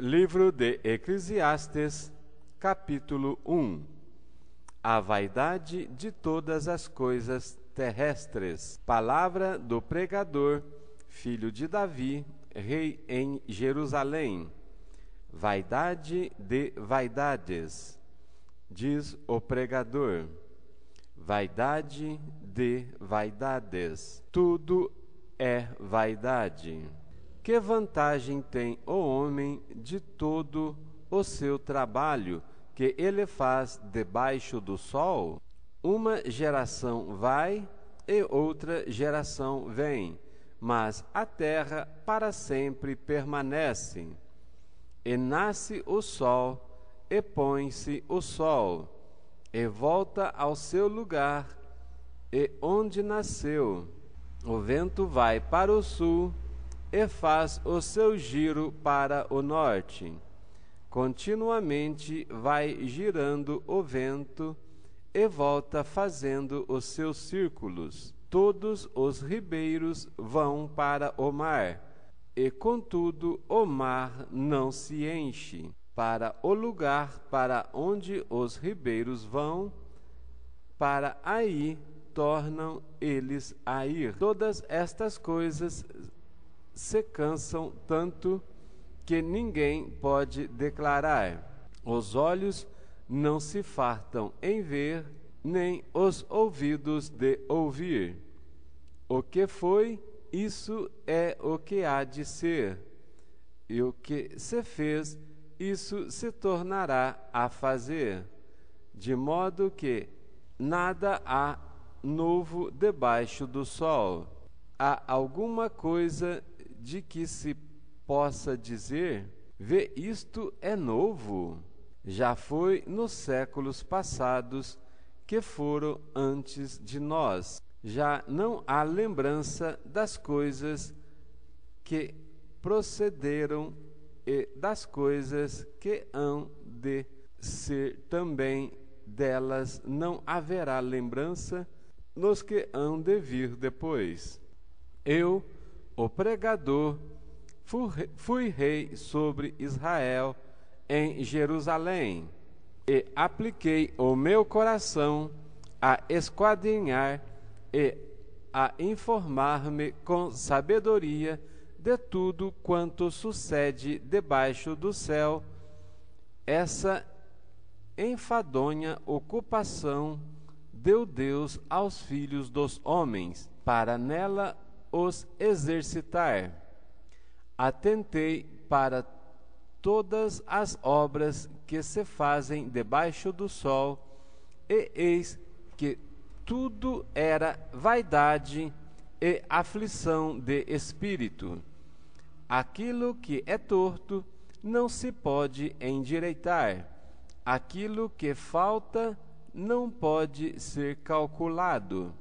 Livro de Eclesiastes, capítulo 1. A vaidade de todas as coisas terrestres. Palavra do pregador, filho de Davi, rei em Jerusalém. Vaidade de vaidades, diz o pregador. Vaidade de vaidades. Tudo é vaidade. Que vantagem tem o homem de todo o seu trabalho que ele faz debaixo do sol? Uma geração vai e outra geração vem, mas a terra para sempre permanece. E nasce o sol, e põe-se o sol, e volta ao seu lugar, e onde nasceu. O vento vai para o sul, e faz o seu giro para o norte. Continuamente vai girando o vento e volta fazendo os seus círculos. Todos os ribeiros vão para o mar, e contudo o mar não se enche. Para o lugar para onde os ribeiros vão, para aí tornam eles a ir. Todas estas coisas se cansam tanto que ninguém pode declarar. Os olhos não se fartam em ver, nem os ouvidos de ouvir. O que foi, isso é o que há de ser, e o que se fez, isso se tornará a fazer, de modo que nada há novo debaixo do sol. Há alguma coisa de que se possa dizer: vê, isto é novo? Já foi nos séculos passados que foram antes de nós. Já não há lembrança das coisas que procederam e das coisas que hão de ser também. Delas não haverá lembrança nos que hão de vir depois. Eu, o pregador, fui rei sobre Israel em Jerusalém, e apliquei o meu coração a esquadrinhar e a informar-me com sabedoria de tudo quanto sucede debaixo do céu. Essa enfadonha ocupação deu Deus aos filhos dos homens, para nela os exercitar. Atentei para todas as obras que se fazem debaixo do sol, e eis que tudo era vaidade e aflição de espírito. Aquilo que é torto não se pode endireitar, aquilo que falta não pode ser calculado.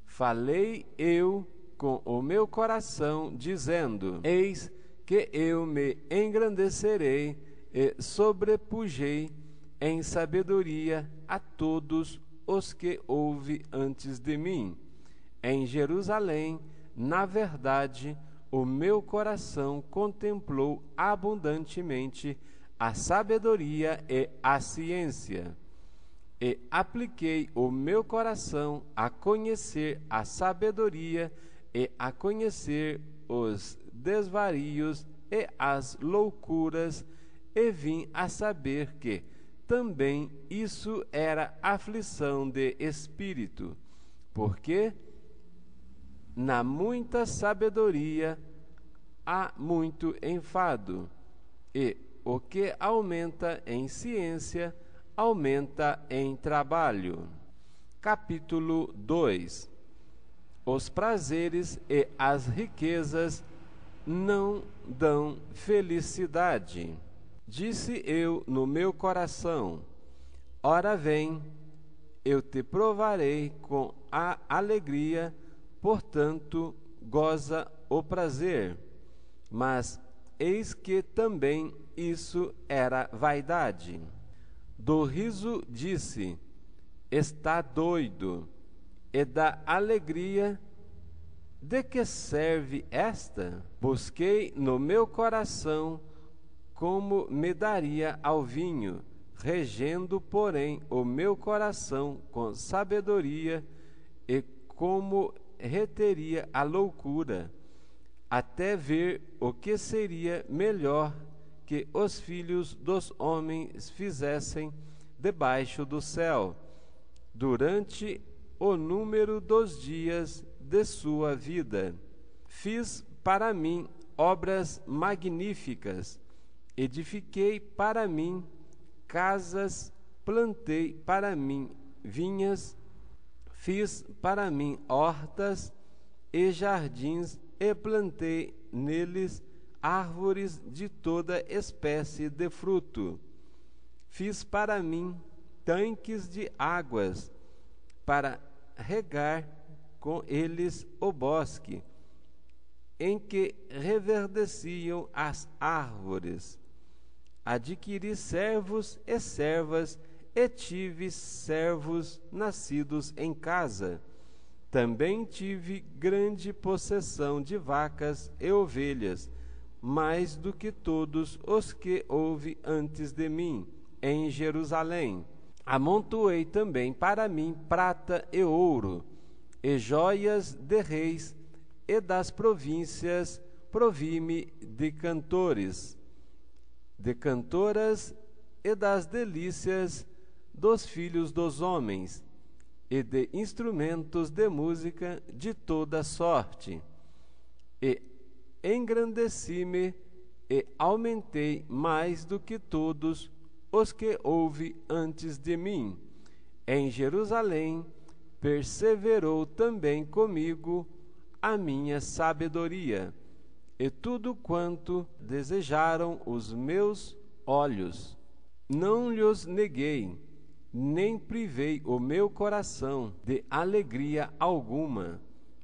Falei eu com o meu coração, dizendo: eis que eu me engrandecerei e sobrepujei em sabedoria a todos os que houve antes de mim. Em Jerusalém, na verdade, o meu coração contemplou abundantemente a sabedoria e a ciência, e apliquei o meu coração a conhecer a sabedoria e a conhecer os desvarios e as loucuras, e vim a saber que também isso era aflição de espírito, porque na muita sabedoria há muito enfado, e o que aumenta em ciência aumenta em trabalho. Capítulo 2. Os prazeres e as riquezas não dão felicidade. Disse eu no meu coração: ora vem, eu te provarei com a alegria, portanto goza o prazer. Mas eis que também isso era vaidade. Do riso disse: está doido. E da alegria, de que serve esta? Busquei no meu coração como me daria ao vinho, regendo, porém, o meu coração com sabedoria, e como reteria a loucura, até ver o que seria melhor que os filhos dos homens fizessem debaixo do céu, durante o número dos dias de sua vida. Fiz para mim obras magníficas, edifiquei para mim casas, plantei para mim vinhas, fiz para mim hortas e jardins, e plantei neles árvores de toda espécie de fruto. Fiz para mim tanques de águas, para regar com eles o bosque, em que reverdeciam as árvores. Adquiri servos e servas, e tive servos nascidos em casa. Também tive grande possessão de vacas e ovelhas, mais do que todos os que houve antes de mim, em Jerusalém. Amontoei também para mim prata e ouro, e joias de reis, e das províncias provi-me de cantores, de cantoras, e das delícias dos filhos dos homens, e de instrumentos de música de toda sorte. E engrandeci-me e aumentei mais do que todos os que houve antes de mim. Em Jerusalém perseverou também comigo a minha sabedoria, e tudo quanto desejaram os meus olhos. Não lhes neguei, nem privei o meu coração de alegria alguma,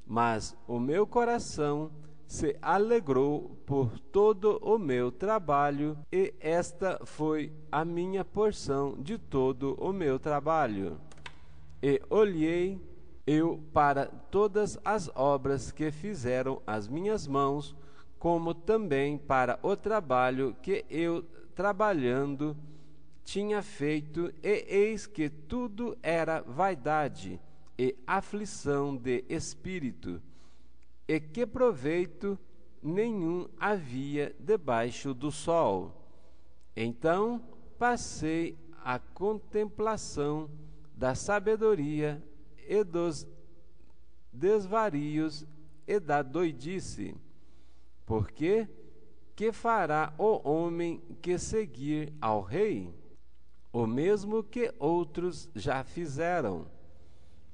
mas o meu coração se alegrou por todo o meu trabalho, e esta foi a minha porção de todo o meu trabalho. E olhei eu para todas as obras que fizeram as minhas mãos, como também para o trabalho que eu, trabalhando, tinha feito, e eis que tudo era vaidade e aflição de espírito, e que proveito nenhum havia debaixo do sol. Então passei à contemplação da sabedoria e dos desvarios e da doidice, porque que fará o homem que seguir ao rei? O mesmo que outros já fizeram.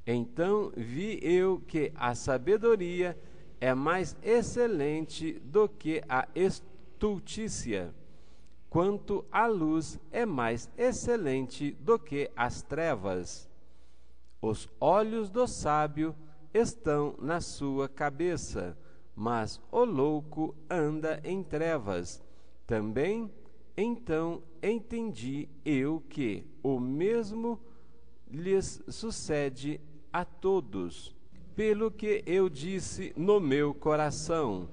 Então vi eu que a sabedoria é mais excelente do que a estultícia, quanto a luz é mais excelente do que as trevas. Os olhos do sábio estão na sua cabeça, mas o louco anda em trevas. Também então entendi eu que o mesmo lhes sucede a todos, pelo que eu disse no meu coração: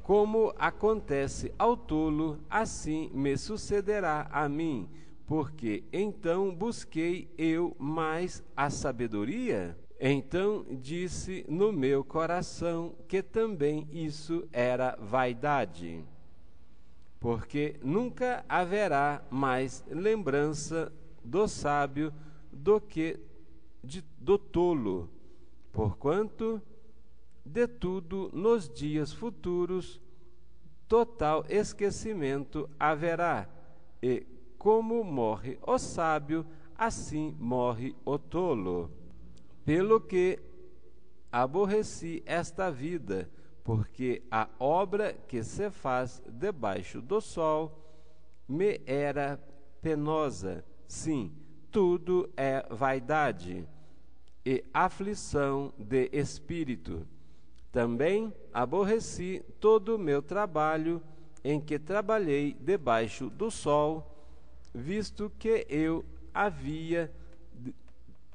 como acontece ao tolo, assim me sucederá a mim, porque então busquei eu mais a sabedoria? Então disse no meu coração que também isso era vaidade, porque nunca haverá mais lembrança do sábio do que do tolo, porquanto de tudo nos dias futuros total esquecimento haverá, e como morre o sábio, assim morre o tolo. Pelo que aborreci esta vida, porque a obra que se faz debaixo do sol me era penosa. Sim, tudo é vaidade e aflição de espírito. Também aborreci todo o meu trabalho em que trabalhei debaixo do sol, visto que eu havia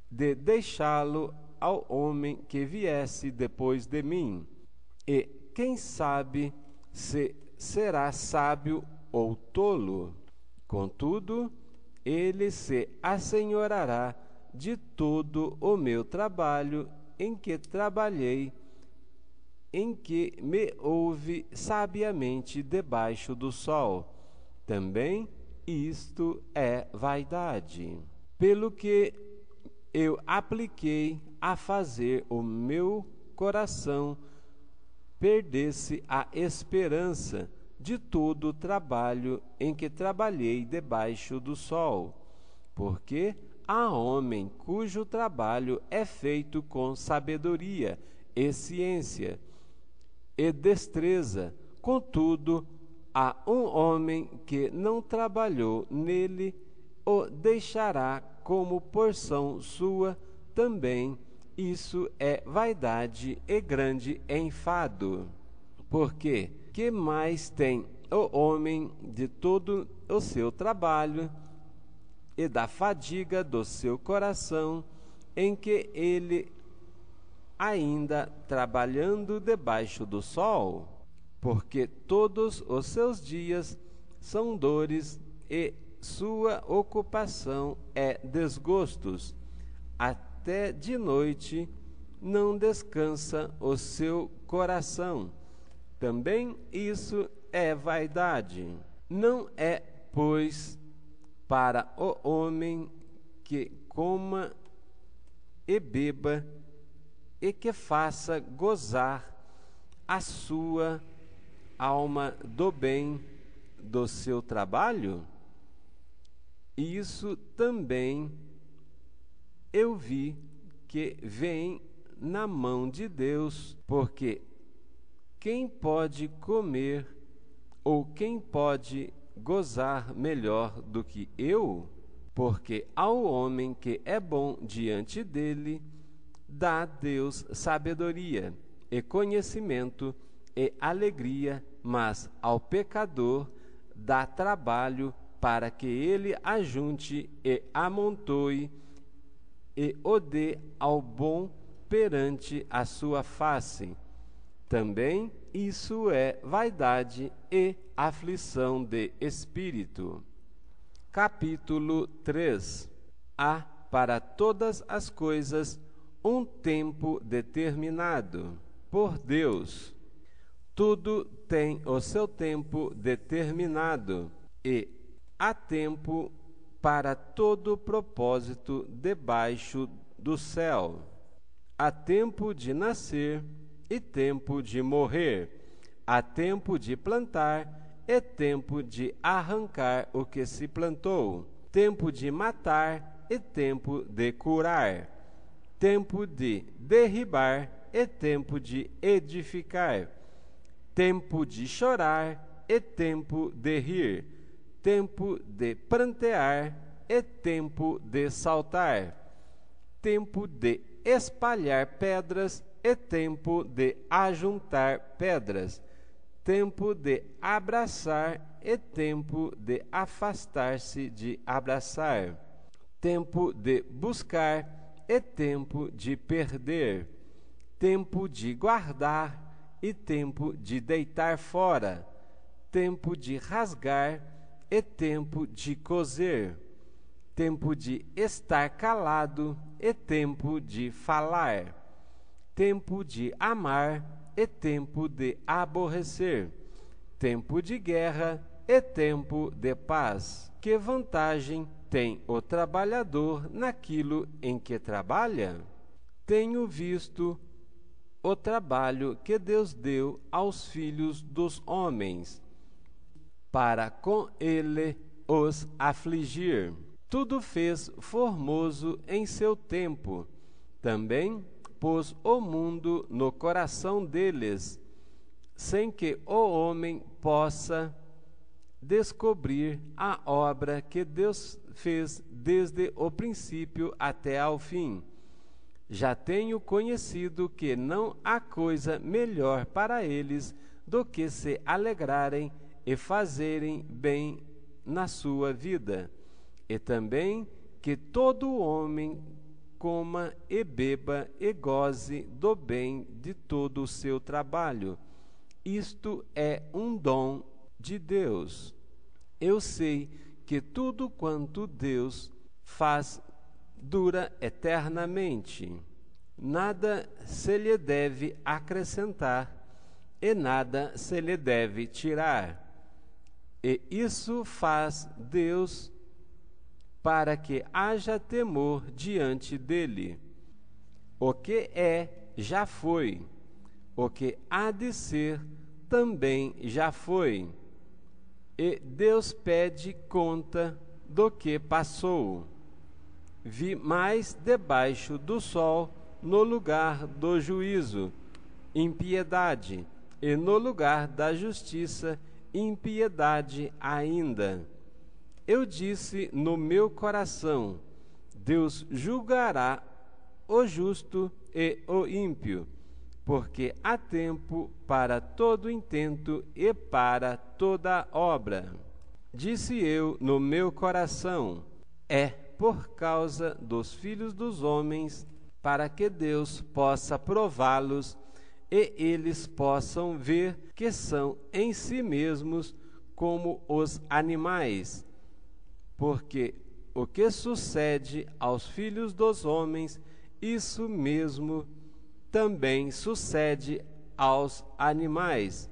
de deixá-lo ao homem que viesse depois de mim. E quem sabe se será sábio ou tolo. Contudo, ele se assenhorará de todo o meu trabalho em que trabalhei, em que me houve sabiamente debaixo do sol. Também isto é vaidade. Pelo que eu apliquei a fazer o meu coração perdesse a esperança de todo o trabalho em que trabalhei debaixo do sol, porque há homem cujo trabalho é feito com sabedoria e ciência e destreza, contudo, há um homem que não trabalhou nele, o deixará como porção sua também. Isso é vaidade e grande enfado. Porque que mais tem o homem de todo o seu trabalho e da fadiga do seu coração, em que ele ainda trabalhando debaixo do sol? Porque todos os seus dias são dores e sua ocupação é desgostos. Até de noite não descansa o seu coração. Também isso é vaidade. Não é, pois, para o homem que coma e beba e que faça gozar a sua alma do bem do seu trabalho? Isso também eu vi que vem na mão de Deus, porque quem pode comer ou quem pode gozar melhor do que eu? Porque ao homem que é bom diante dele, dá Deus sabedoria e conhecimento e alegria, mas ao pecador dá trabalho para que ele ajunte e amontoe e o dê ao bom perante a sua face. Também isso é vaidade e aflição de espírito. Capítulo 3. Há para todas as coisas um tempo determinado por Deus. Tudo tem o seu tempo determinado, e há tempo para todo propósito debaixo do céu. Há tempo de nascer e tempo de morrer. Há tempo de plantar e tempo de arrancar o que se plantou. Tempo de matar e tempo de curar. Tempo de derribar e tempo de edificar. Tempo de chorar e tempo de rir. Tempo de prantear e tempo de saltar. Tempo de espalhar pedras e tempo de ajuntar pedras. Tempo de abraçar e tempo de afastar-se de abraçar. Tempo de buscar e tempo de perder. Tempo de guardar e tempo de deitar fora. Tempo de rasgar e tempo de coser. Tempo de estar calado e tempo de falar. Tempo de amar e tempo de aborrecer. Tempo de guerra e tempo de paz. Que vantagem tem o trabalhador naquilo em que trabalha? Tenho visto o trabalho que Deus deu aos filhos dos homens, para com ele os afligir. Tudo fez formoso em seu tempo. Também pôs o mundo no coração deles, sem que o homem possa descobrir a obra que Deus fez desde o princípio até ao fim. Já tenho conhecido que não há coisa melhor para eles do que se alegrarem e fazerem bem na sua vida, e também que todo homem coma e beba e goze do bem de todo o seu trabalho. Isto é um dom de Deus. Eu sei que tudo quanto Deus faz dura eternamente. Nada se lhe deve acrescentar e nada se lhe deve tirar. E isso faz Deus para que haja temor diante dele. O que é, já foi. O que há de ser, também já foi. E Deus pede conta do que passou. Vi mais debaixo do sol, no lugar do juízo, impiedade, e no lugar da justiça, impiedade ainda. Eu disse no meu coração: Deus julgará o justo e o ímpio, porque há tempo para todo intento e para toda obra. Disse eu no meu coração: é por causa dos filhos dos homens, para que Deus possa prová-los e eles possam ver que são em si mesmos como os animais. Porque o que sucede aos filhos dos homens, isso mesmo também sucede aos animais.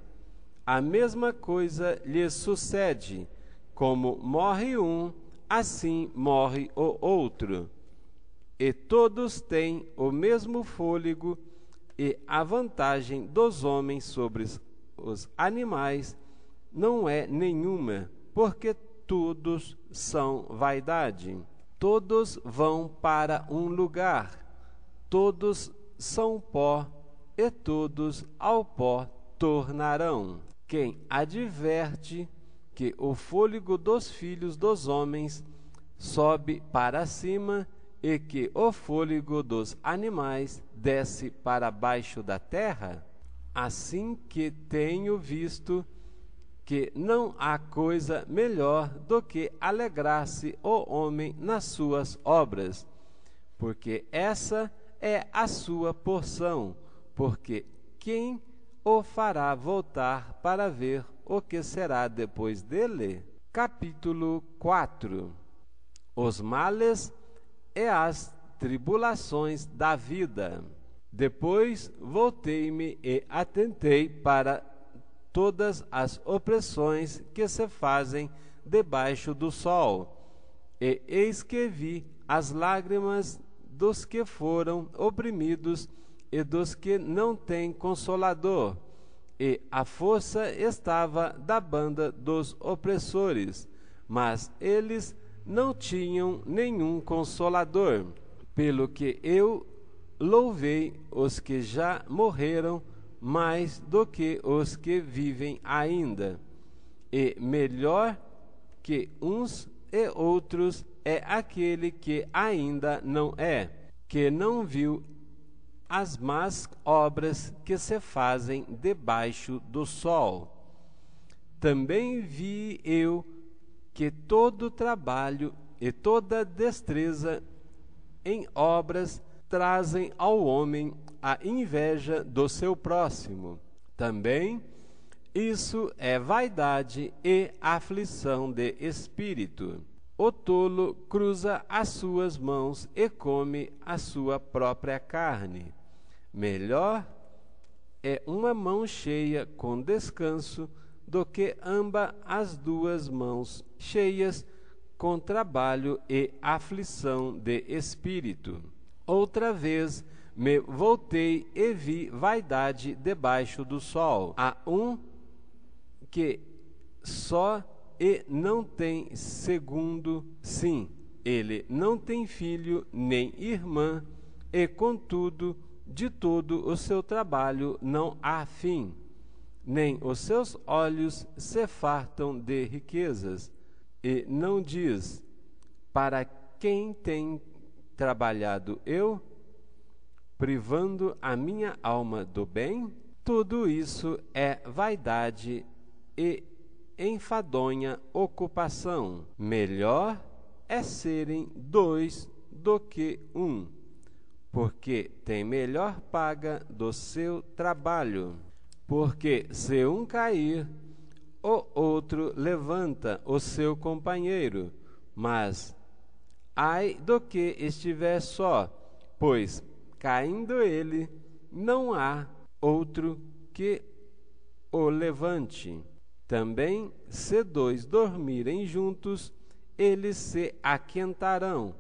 A mesma coisa lhes sucede: como morre um, assim morre o outro. E todos têm o mesmo fôlego, e a vantagem dos homens sobre os animais não é nenhuma, porque todos são vaidade. Todos vão para um lugar, todos são pó, e todos ao pó tornarão. Quem adverte que o fôlego dos filhos dos homens sobe para cima e que o fôlego dos animais desce para baixo da terra? Assim que tenho visto que não há coisa melhor do que alegrar-se o homem nas suas obras, porque essa é a sua porção, porque quem o fará voltar para ver o que será depois dele? Capítulo 4. Os males e as tribulações da vida. Depois voltei-me e atentei para todas as opressões que se fazem debaixo do sol, e eis que vi as lágrimas dos que foram oprimidos e dos que não têm consolador, e a força estava da banda dos opressores, mas eles não tinham nenhum consolador. Pelo que eu louvei os que já morreram mais do que os que vivem ainda. E melhor que uns e outros é aquele que ainda não é, que não viu as más obras que se fazem debaixo do sol. Também vi eu que todo trabalho e toda destreza em obras trazem ao homem a inveja do seu próximo. Também isso é vaidade e aflição de espírito. O tolo cruza as suas mãos e come a sua própria carne. Melhor é uma mão cheia com descanso do que ambas as duas mãos cheias com trabalho e aflição de espírito. Outra vez me voltei e vi vaidade debaixo do sol. Há um que só e não tem segundo, sim, ele não tem filho nem irmã, e contudo, de todo o seu trabalho não há fim, nem os seus olhos se fartam de riquezas, e não diz: para quem tem trabalhado eu, privando a minha alma do bem? Tudo isso é vaidade e enfadonha ocupação. Melhor é serem dois do que um, porque tem melhor paga do seu trabalho. Porque se um cair, o outro levanta o seu companheiro, mas ai do que estiver só, pois, caindo ele, não há outro que o levante. Também, se dois dormirem juntos, eles se aquentarão,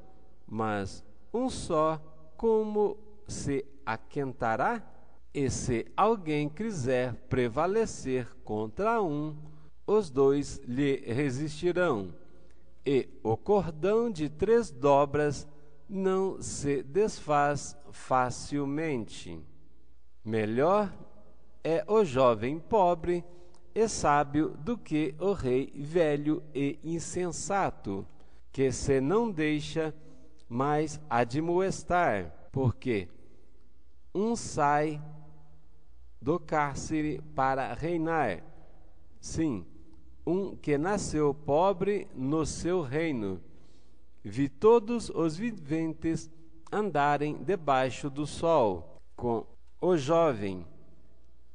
mas um só como se aquentará? E se alguém quiser prevalecer contra um, os dois lhe resistirão. E o cordão de 3 dobras não se desfaz facilmente. Melhor é o jovem pobre e sábio do que o rei velho e insensato, que se não deixa mais admoestar, porque um sai do cárcere para reinar. Sim, um que nasceu pobre no seu reino. Vi todos os viventes andarem debaixo do sol, com o jovem,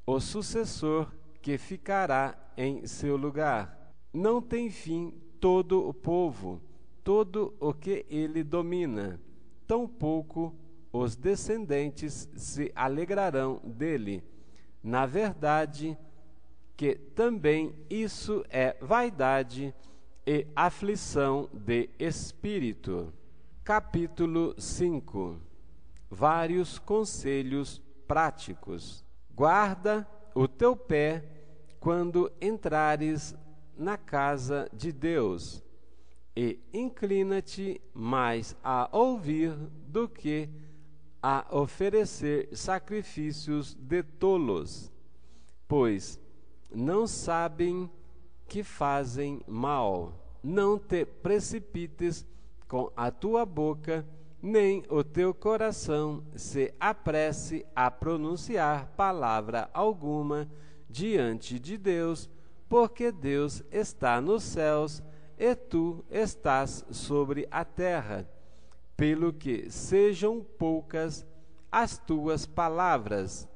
o sucessor que ficará em seu lugar. Não tem fim todo o povo, todo o que ele domina, tampouco os descendentes se alegrarão dele. Na verdade, que também isso é vaidade e aflição de espírito. Capítulo 5. Vários conselhos práticos. Guarda o teu pé quando entrares na casa de Deus, e inclina-te mais a ouvir do que a oferecer sacrifícios de tolos, pois não sabem que fazem mal. Não te precipites com a tua boca, nem o teu coração se apresse a pronunciar palavra alguma diante de Deus, porque Deus está nos céus e tu estás sobre a terra. Pelo que sejam poucas as tuas palavras,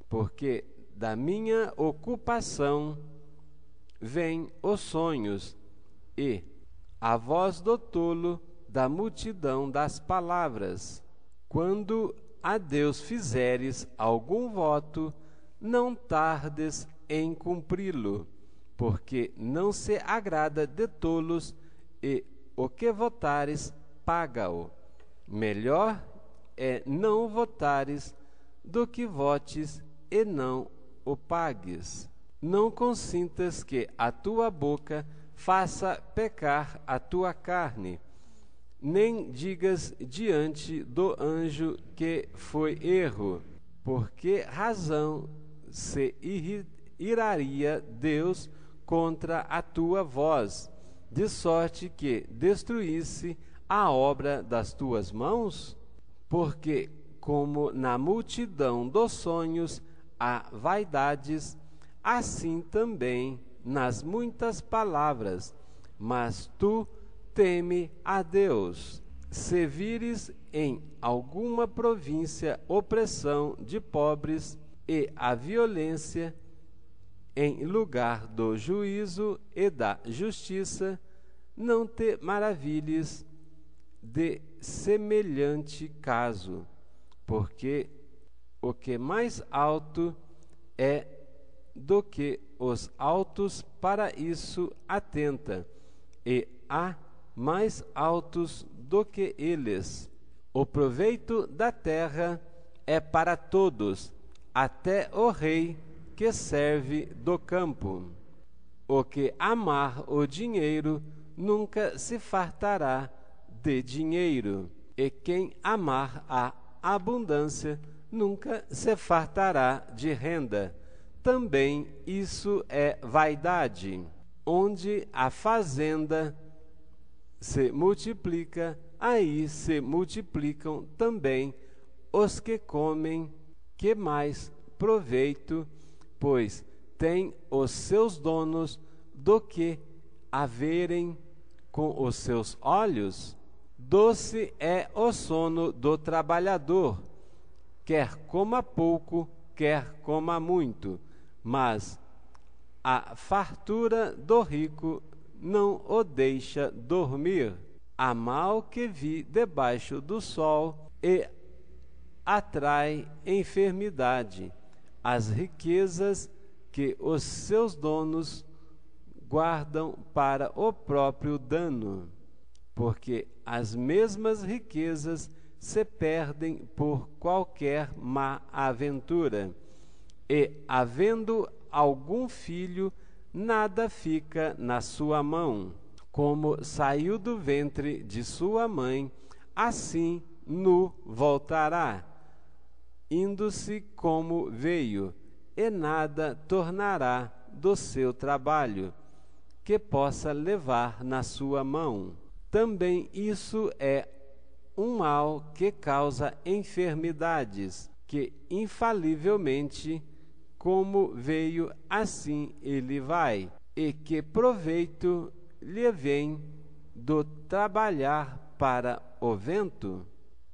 porque da minha ocupação vêm os sonhos, e a voz do tolo da multidão das palavras. Quando a Deus fizeres algum voto, não tardes em cumpri-lo, porque não se agrada de tolos, e o que votares, paga-o. Melhor é não votares do que votes e não o pagues. Não consintas que a tua boca faça pecar a tua carne, nem digas diante do anjo que foi erro. Por que razão se iraria Deus contra a tua voz, de sorte que destruísse a obra das tuas mãos? Porque, como na multidão dos sonhos há vaidades, assim também nas muitas palavras. Mas tu teme a Deus. Se vires em alguma província opressão de pobres e a violência em lugar do juízo e da justiça, não te maravilhes de semelhante caso, porque o que mais alto é do que os altos para isso atenta, e há mais altos do que eles. O proveito da terra é para todos, até o rei que serve do campo. O que amar o dinheiro nunca se fartará de dinheiro, e quem amar a abundância nunca se fartará de renda. Também isso é vaidade. Onde a fazenda se multiplica, aí se multiplicam também os que comem. Que mais proveito, pois tem os seus donos, do que haverem com os seus olhos? Doce é o sono do trabalhador, quer coma pouco, quer coma muito, mas A fartura do rico não o deixa dormir. Há mal que vi debaixo do sol e atrai enfermidade. As riquezas que os seus donos guardam para o próprio dano, porque as mesmas riquezas se perdem por qualquer má aventura, e, havendo algum filho, nada fica na sua mão. Como saiu do ventre de sua mãe, assim nu voltará, indo-se como veio, e nada tornará do seu trabalho, que possa levar na sua mão. Também isso é um mal que causa enfermidades, que infalivelmente, como veio, assim ele vai, e que proveito lhe vem do trabalhar para o vento,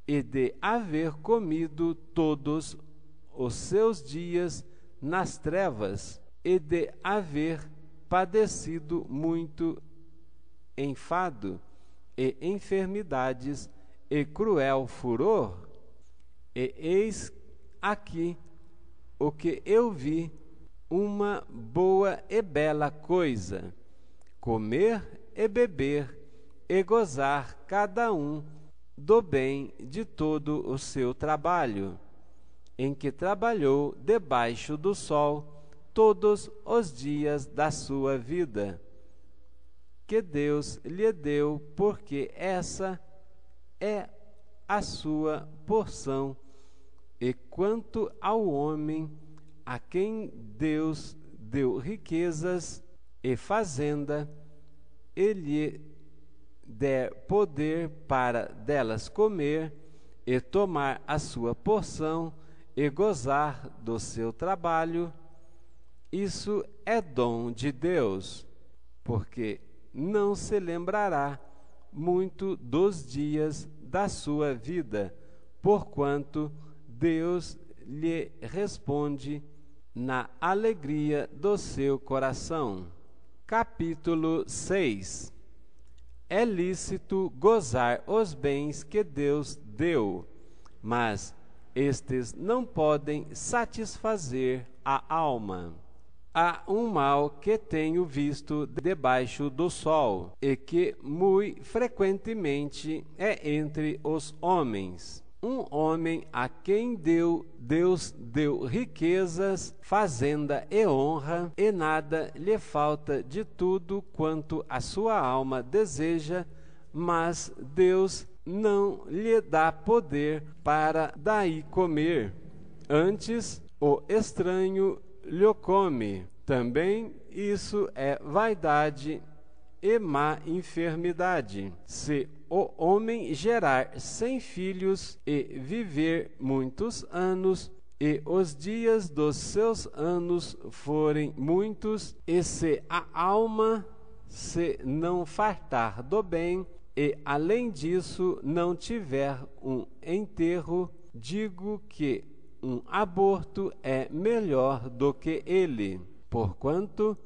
e de haver comido todos os seus dias nas trevas, e de haver padecido muito enfado, e enfermidades, e cruel furor. E eis aqui o que eu vi, uma boa e bela coisa: comer e beber, e gozar cada um do bem de todo o seu trabalho, em que trabalhou debaixo do sol todos os dias da sua vida, que Deus lhe deu, porque essa é a sua porção. E quanto ao homem, a quem Deus deu riquezas e fazenda, e lhe der poder para delas comer, e tomar a sua porção, e gozar do seu trabalho, isso é dom de Deus, porque não se lembrará muito dos dias da sua vida, porquanto Deus lhe responde na alegria do seu coração. Capítulo 6. É lícito gozar os bens que Deus deu, mas estes não podem satisfazer a alma. Há um mal que tenho visto debaixo do sol, e que muito frequentemente é entre os homens. Um homem a quem Deus deu riquezas, fazenda e honra, e nada lhe falta de tudo quanto a sua alma deseja, mas Deus não lhe dá poder para daí comer. Antes, o estranho lhe come. Também isso é vaidade e má enfermidade. Se o homem gerar 100 filhos e viver muitos anos, e os dias dos seus anos forem muitos, e se a alma se não fartar do bem, e além disso não tiver um enterro, digo que um aborto é melhor do que ele, porquanto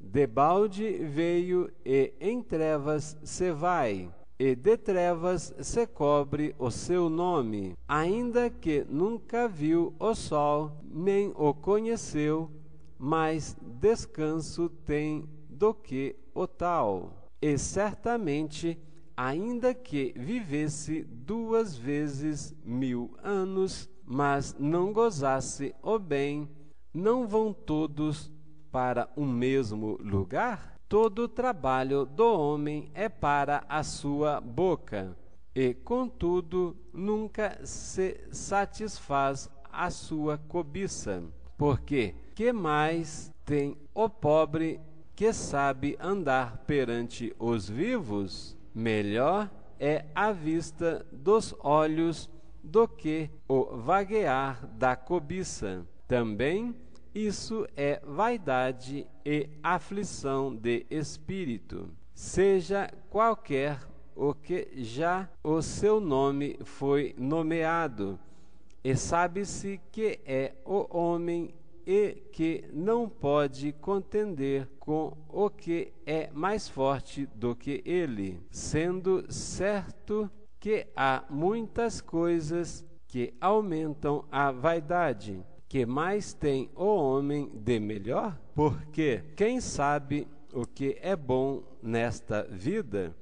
debalde veio e em trevas se vai, e de trevas se cobre o seu nome, ainda que nunca viu o sol, nem o conheceu, mas descanso tem do que o tal. E certamente, ainda que vivesse 2 vezes 1000 anos, mas não gozasse o bem, não vão todos para um mesmo lugar? Todo o trabalho do homem é para a sua boca, e contudo nunca se satisfaz a sua cobiça. Porque que mais tem o pobre que sabe andar perante os vivos? Melhor é a vista dos olhos do que o vaguear da cobiça. Também isso é vaidade e aflição de espírito. Seja qualquer o que já o seu nome foi nomeado, e sabe-se que é o homem e que não pode contender com o que é mais forte do que ele, sendo certo que há muitas coisas que aumentam a vaidade. Que mais tem o homem de melhor? Porque quem sabe o que é bom nesta vida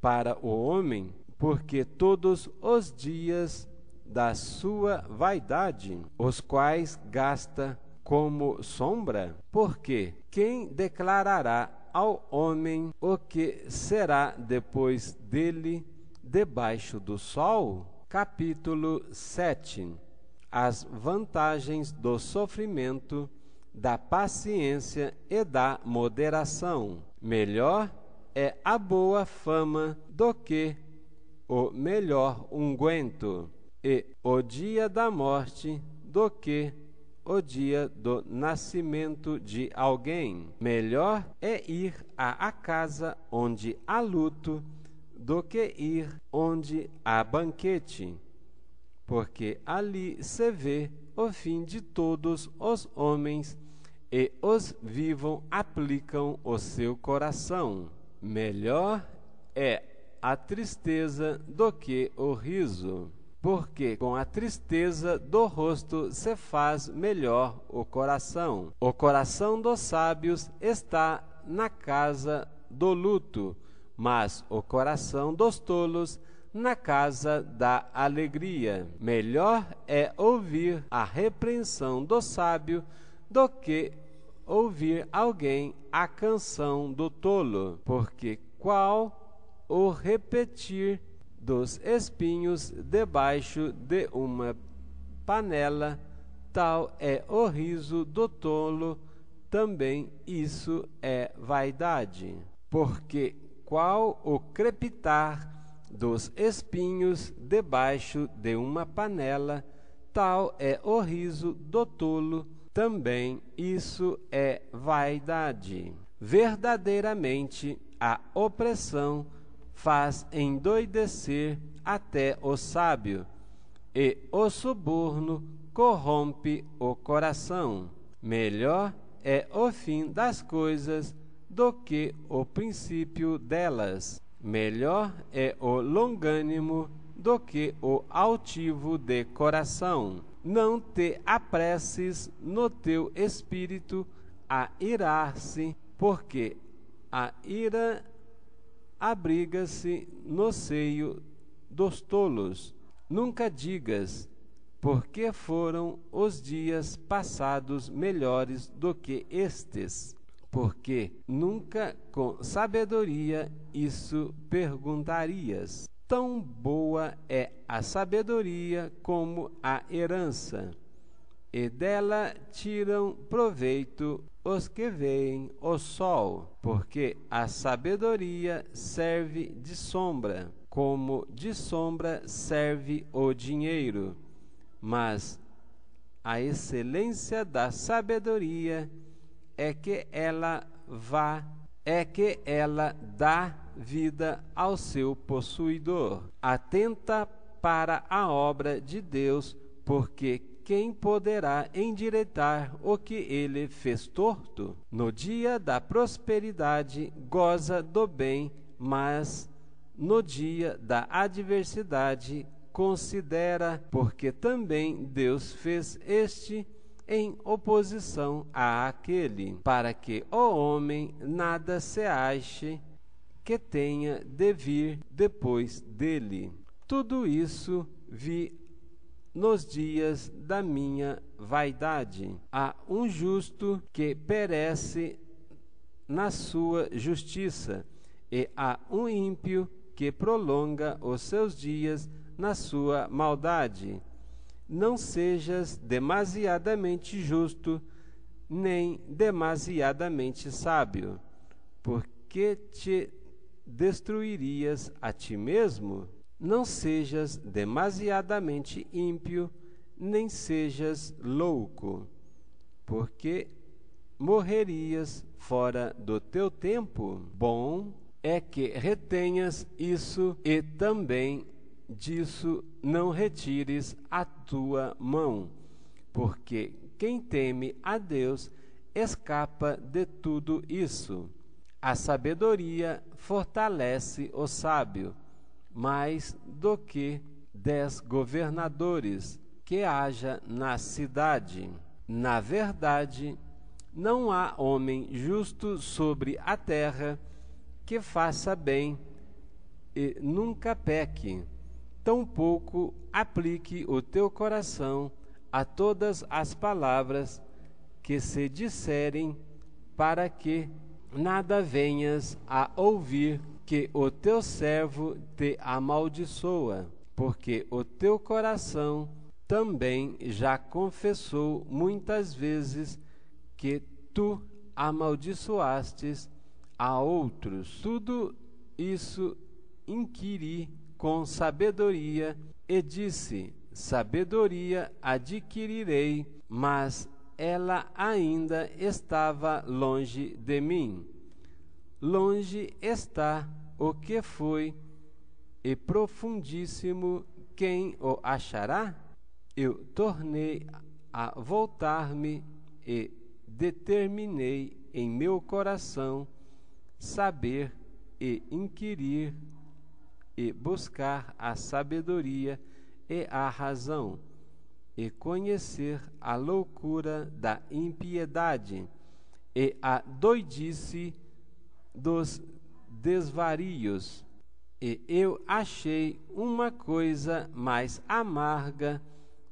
para o homem, porque todos os dias da sua vaidade, os quais gasta como sombra? Porque quem declarará ao homem o que será depois dele debaixo do sol? Capítulo 7. As vantagens do sofrimento, da paciência e da moderação. Melhor é a boa fama do que o melhor unguento, e o dia da morte do que o dia do nascimento de alguém. Melhor é ir à casa onde há luto do que ir onde há banquete, porque ali se vê o fim de todos os homens e os vivos aplicam o seu coração. Melhor é a tristeza do que o riso, porque com a tristeza do rosto se faz melhor o coração. O coração dos sábios está na casa do luto, mas o coração dos tolos na casa da alegria. Melhor é ouvir a repreensão do sábio do que ouvir alguém a canção do tolo, porque qual o repetir dos espinhos debaixo de uma panela, tal é o riso do tolo, também isso é vaidade. Porque qual o crepitar dos espinhos debaixo de uma panela, tal é o riso do tolo, também isso é vaidade. Verdadeiramente, a opressão faz endoidecer até o sábio, e o suborno corrompe o coração. Melhor é o fim das coisas do que o princípio delas. Melhor é o longânimo do que o altivo de coração. Não te apresses no teu espírito a irar-se, porque a ira abriga-se no seio dos tolos. Nunca digas, porque foram os dias passados melhores do que estes, porque nunca com sabedoria isso perguntarias. Tão boa é a sabedoria como a herança, e dela tiram proveito os que veem o sol, porque a sabedoria serve de sombra, como de sombra serve o dinheiro. Mas a excelência da sabedoria é que ela dá vida ao seu possuidor. Atenta para a obra de Deus, porque quem poderá endireitar o que ele fez torto? No dia da prosperidade goza do bem, mas no dia da adversidade considera, porque também Deus fez este em oposição àquele, para que o homem nada se ache que tenha de vir depois dele. Tudo isso vi nos dias da minha vaidade. Há um justo que perece na sua justiça, e há um ímpio que prolonga os seus dias na sua maldade. Não sejas demasiadamente justo, nem demasiadamente sábio, porque te destruirias a ti mesmo. Não sejas demasiadamente ímpio, nem sejas louco, porque morrerias fora do teu tempo. Bom é que retenhas isso, e também disso não retires a tua mão, porque quem teme a Deus escapa de tudo isso. A sabedoria fortalece o sábio, mais do que 10 governadores que haja na cidade. Na verdade, não há homem justo sobre a terra que faça bem e nunca peque. Tampouco aplique o teu coração a todas as palavras que se disserem, para que nada venhas a ouvir que o teu servo te amaldiçoa, porque o teu coração também já confessou muitas vezes que tu amaldiçoastes a outros. Tudo isso inquiri com sabedoria e disse: sabedoria adquirirei, mas ela ainda estava longe de mim. Longe está o que foi, e profundíssimo quem o achará? Eu tornei a voltar-me e determinei em meu coração saber e inquirir e buscar a sabedoria e a razão, e conhecer a loucura da impiedade e a doidice dos desvarios. E eu achei uma coisa mais amarga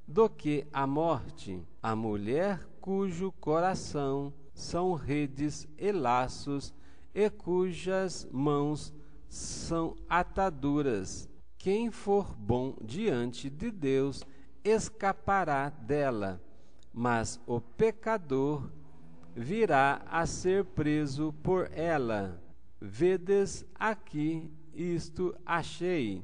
do que a morte, a mulher cujo coração são redes e laços, e cujas mãos são ataduras. Quem for bom diante de Deus escapará dela, mas o pecador virá a ser preso por ela. Vedes aqui, isto achei,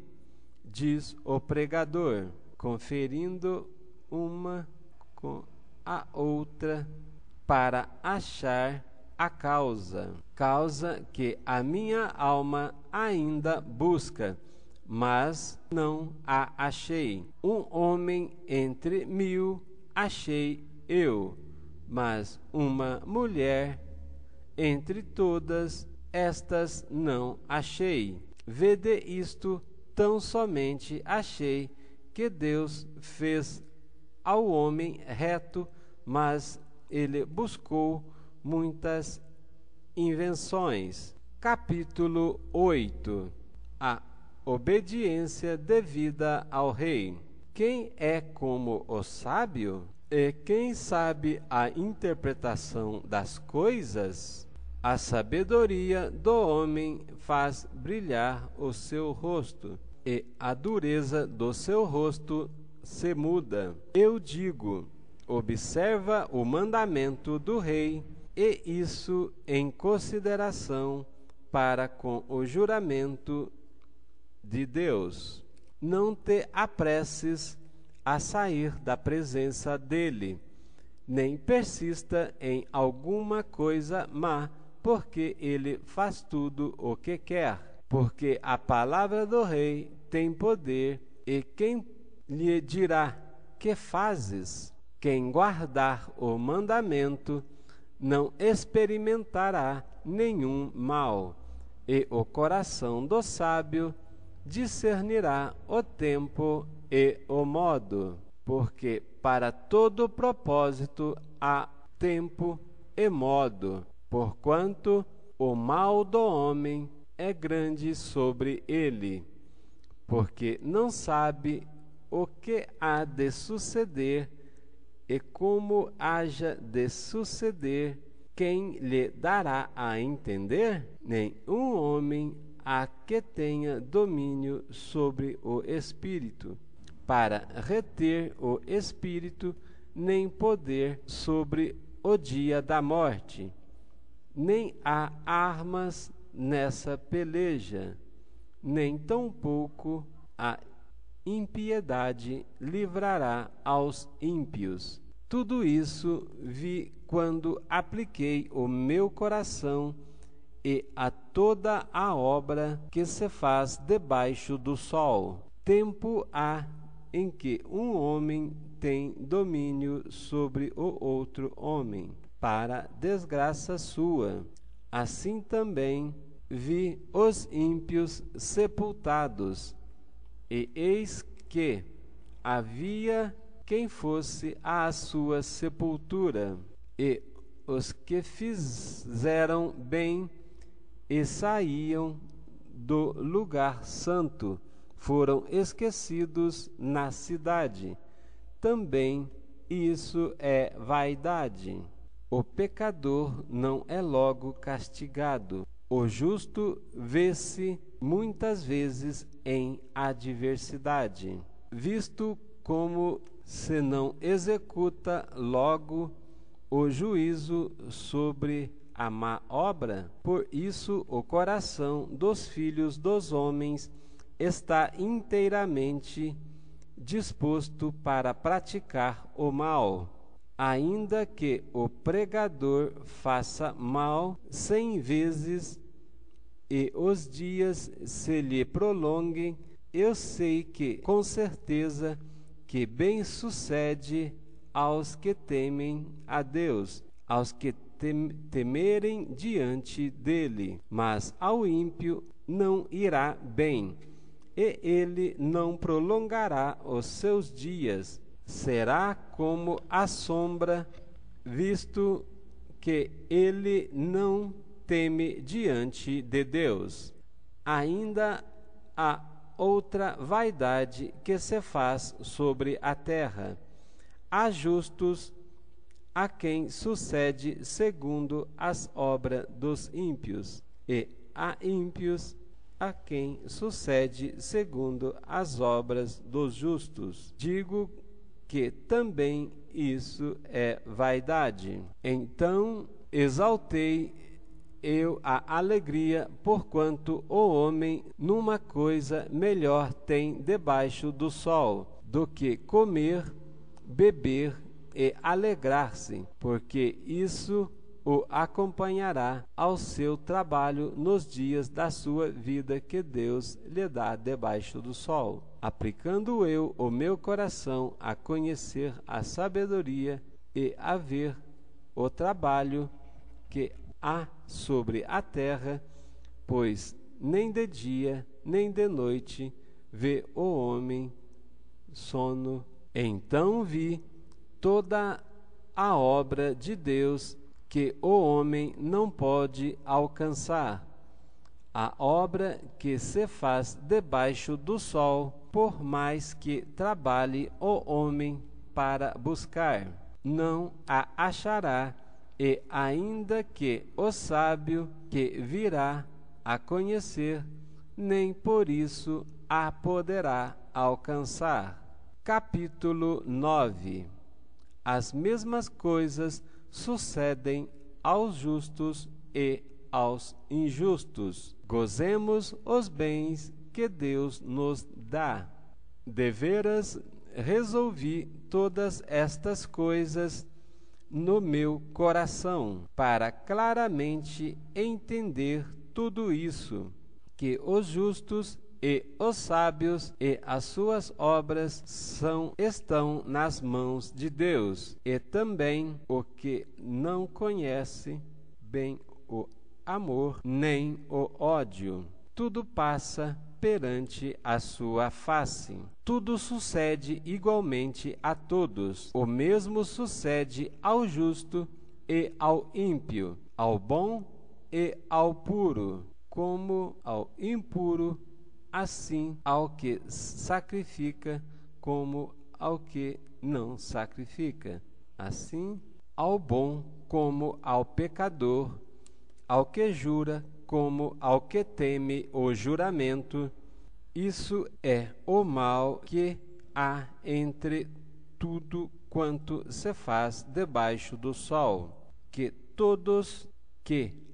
diz o pregador, conferindo uma com a outra para achar a causa que a minha alma ainda busca, mas não a achei. Um homem entre 1000 achei eu, mas uma mulher entre todas estas não achei. Vede isto, tão somente achei que Deus fez ao homem reto, mas ele buscou muitas invenções. Capítulo 8. A obediência devida ao rei. Quem é como o sábio? E quem sabe a interpretação das coisas? A sabedoria do homem faz brilhar o seu rosto, e a dureza do seu rosto se muda. Eu digo: observa o mandamento do rei, e isso em consideração para com o juramento de Deus. Não te apresses a sair da presença dele, nem persista em alguma coisa má, porque ele faz tudo o que quer. Porque a palavra do rei tem poder, e quem lhe dirá: que fazes? Quem guardar o mandamento não experimentará nenhum mal, e o coração do sábio discernirá o tempo e o modo, porque para todo propósito há tempo e modo, porquanto o mal do homem é grande sobre ele, porque não sabe o que há de suceder e como haja de suceder. Quem lhe dará a entender? Nenhum homem há que tenha domínio sobre o espírito, para reter o espírito, nem poder sobre o dia da morte. Nem há armas nessa peleja, nem tampouco a impiedade livrará aos ímpios. Tudo isso vi quando apliquei o meu coração e a toda a obra que se faz debaixo do sol. Tempo há em que um homem tem domínio sobre o outro homem, para desgraça sua. Assim também vi os ímpios sepultados, e eis que havia quem fosse à sua sepultura, e os que fizeram bem e saíam do lugar santo foram esquecidos na cidade. Também isso é vaidade. O pecador não é logo castigado. O justo vê-se muitas vezes em adversidade, visto como se não executa logo o juízo sobre a má obra. Por isso o coração dos filhos dos homens está inteiramente disposto para praticar o mal. Ainda que o pregador faça mal 100 vezes e os dias se lhe prolonguem, eu sei que, com certeza, que bem sucede aos que temem a Deus, aos que temerem diante dele. Mas ao ímpio não irá bem, e ele não prolongará os seus dias. Será como a sombra, visto que ele não teme diante de Deus. Ainda há outra vaidade que se faz sobre a terra. Há justos a quem sucede segundo as obras dos ímpios, e há ímpios a quem sucede segundo as obras dos justos. Digo que também isso é vaidade. Então exaltei eu a alegria, porquanto o homem numa coisa melhor tem debaixo do sol, do que comer, beber e alegrar-se, porque isso o acompanhará ao seu trabalho nos dias da sua vida que Deus lhe dá debaixo do sol. Aplicando eu o meu coração a conhecer a sabedoria e a ver o trabalho que há sobre a terra, pois nem de dia nem de noite vê o homem sono. Então vi toda a obra de Deus que o homem não pode alcançar, a obra que se faz debaixo do sol, por mais que trabalhe o homem para buscar, não a achará, e ainda que o sábio que virá a conhecer, nem por isso a poderá alcançar. Capítulo 9. As mesmas coisas sucedem aos justos e aos injustos. Gozemos os bens que Deus nos dá. Deveras resolvi todas estas coisas no meu coração, para claramente entender tudo isso, que os justos e os sábios e as suas obras estão nas mãos de Deus, e também o que não conhece bem o amor nem o ódio. Tudo passa perante a sua face. Tudo sucede igualmente a todos. O mesmo sucede ao justo e ao ímpio, ao bom e ao puro, como ao impuro, assim ao que sacrifica como ao que não sacrifica, assim ao bom como ao pecador, ao que jura como ao que teme o juramento. Isso é o mal que há entre tudo quanto se faz debaixo do sol, que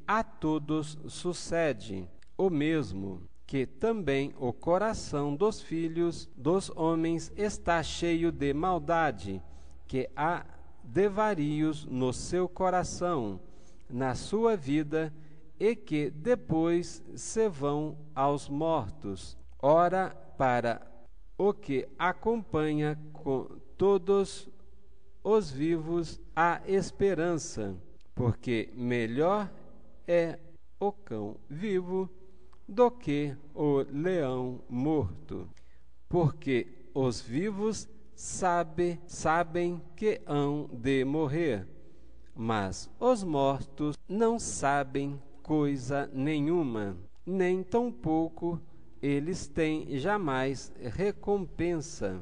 a todos sucede o mesmo, que também o coração dos filhos dos homens está cheio de maldade, que há devarios no seu coração, na sua vida, e que depois se vão aos mortos. Ora, para o que acompanha com todos os vivos a esperança, porque melhor é o cão vivo do que o leão morto, porque os vivos sabem que hão de morrer, mas os mortos não sabem coisa nenhuma, nem tampouco eles têm jamais recompensa,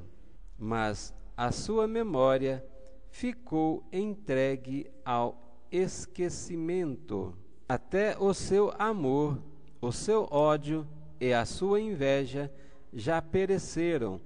mas a sua memória ficou entregue ao esquecimento. Até o seu amor, o seu ódio e a sua inveja já pereceram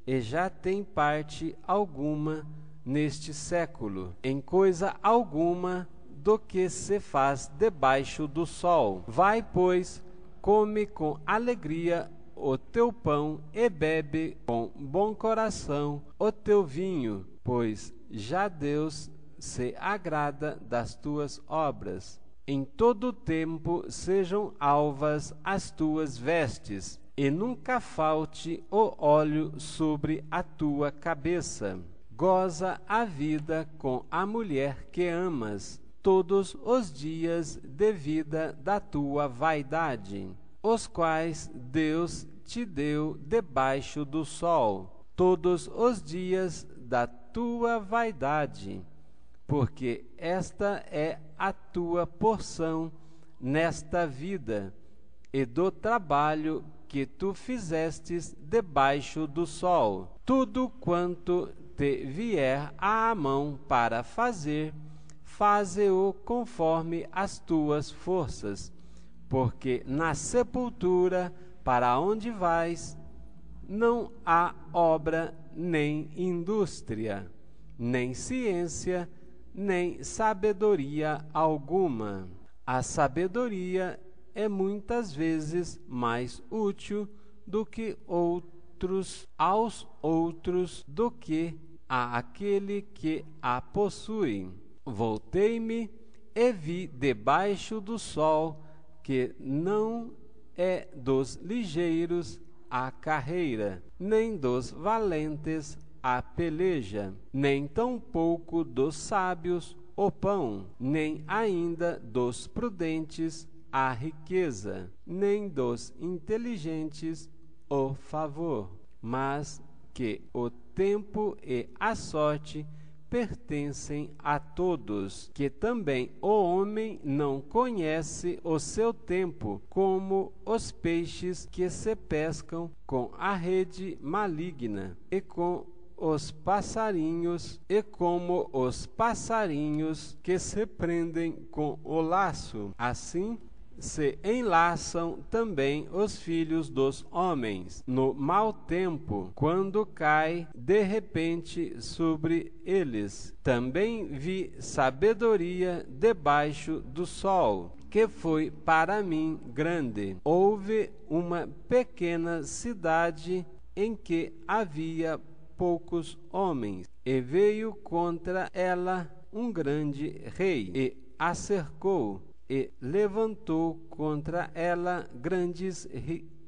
e já tem parte alguma neste século, em coisa alguma do que se faz debaixo do sol. Vai, pois, come com alegria o teu pão e bebe com bom coração o teu vinho, pois já Deus se agrada das tuas obras. Em todo tempo sejam alvas as tuas vestes, e nunca falte o óleo sobre a tua cabeça. Goza a vida com a mulher que amas, todos os dias de vida da tua vaidade, os quais Deus te deu debaixo do sol, todos os dias da tua vaidade, porque esta é a tua porção nesta vida, e do trabalho que tu fizestes debaixo do sol. Tudo quanto te vier à mão para fazer, faze-o conforme as tuas forças, porque na sepultura para onde vais, não há obra, nem indústria, nem ciência, nem sabedoria alguma. A sabedoria é muitas vezes mais útil do que aos outros do que àquele que a possui. Voltei-me e vi debaixo do sol que não é dos ligeiros a carreira, nem dos valentes a peleja, nem tampouco dos sábios o pão, nem ainda dos prudentes a riqueza, nem dos inteligentes o favor, mas que o tempo e a sorte pertencem a todos, que também o homem não conhece o seu tempo, como os peixes que se pescam com a rede maligna, e com os passarinhos, e como os passarinhos que se prendem com o laço, assim se enlaçam também os filhos dos homens no mau tempo, quando cai de repente sobre eles. Também vi sabedoria debaixo do sol, que foi para mim grande. Houve uma pequena cidade em que havia poucos homens, e veio contra ela um grande rei, e a cercou, e levantou contra ela grandes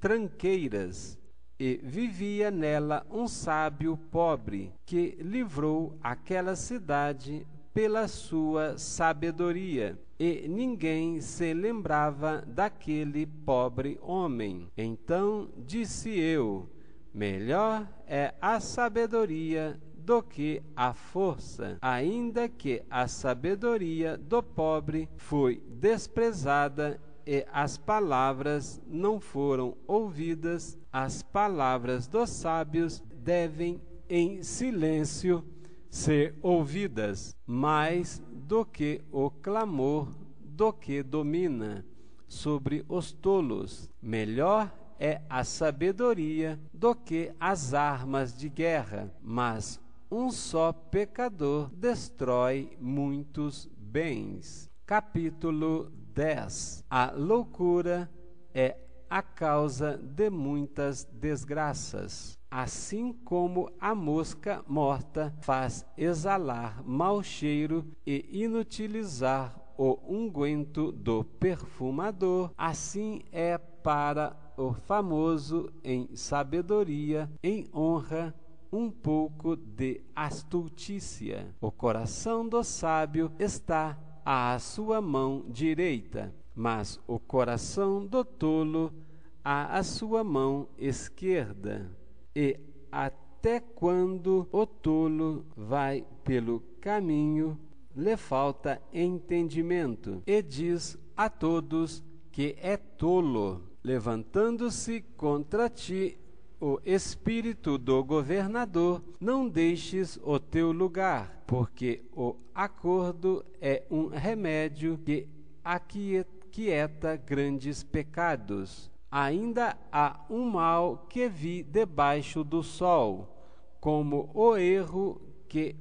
tranqueiras, e vivia nela um sábio pobre, que livrou aquela cidade pela sua sabedoria, e ninguém se lembrava daquele pobre homem. Então disse eu: melhor é a sabedoria do que a força, ainda que a sabedoria do pobre foi desprezada e as palavras não foram ouvidas, as palavras dos sábios devem em silêncio ser ouvidas, mais do que o clamor do que domina sobre os tolos. Melhor é a sabedoria do que as armas de guerra, mas um só pecador destrói muitos bens. Capítulo 10. A loucura é a causa de muitas desgraças. Assim como a mosca morta faz exalar mau cheiro e inutilizar o unguento do perfumador, assim é para o famoso em sabedoria, em honra, um pouco de astutícia. O coração do sábio está à sua mão direita, mas o coração do tolo à sua mão esquerda. E até quando o tolo vai pelo caminho, lhe falta entendimento, e diz a todos que é tolo. Levantando-se contra ti o espírito do governador, não deixes o teu lugar, porque o acordo é um remédio que aquieta grandes pecados. Ainda há um mal que vi debaixo do sol, como o erro que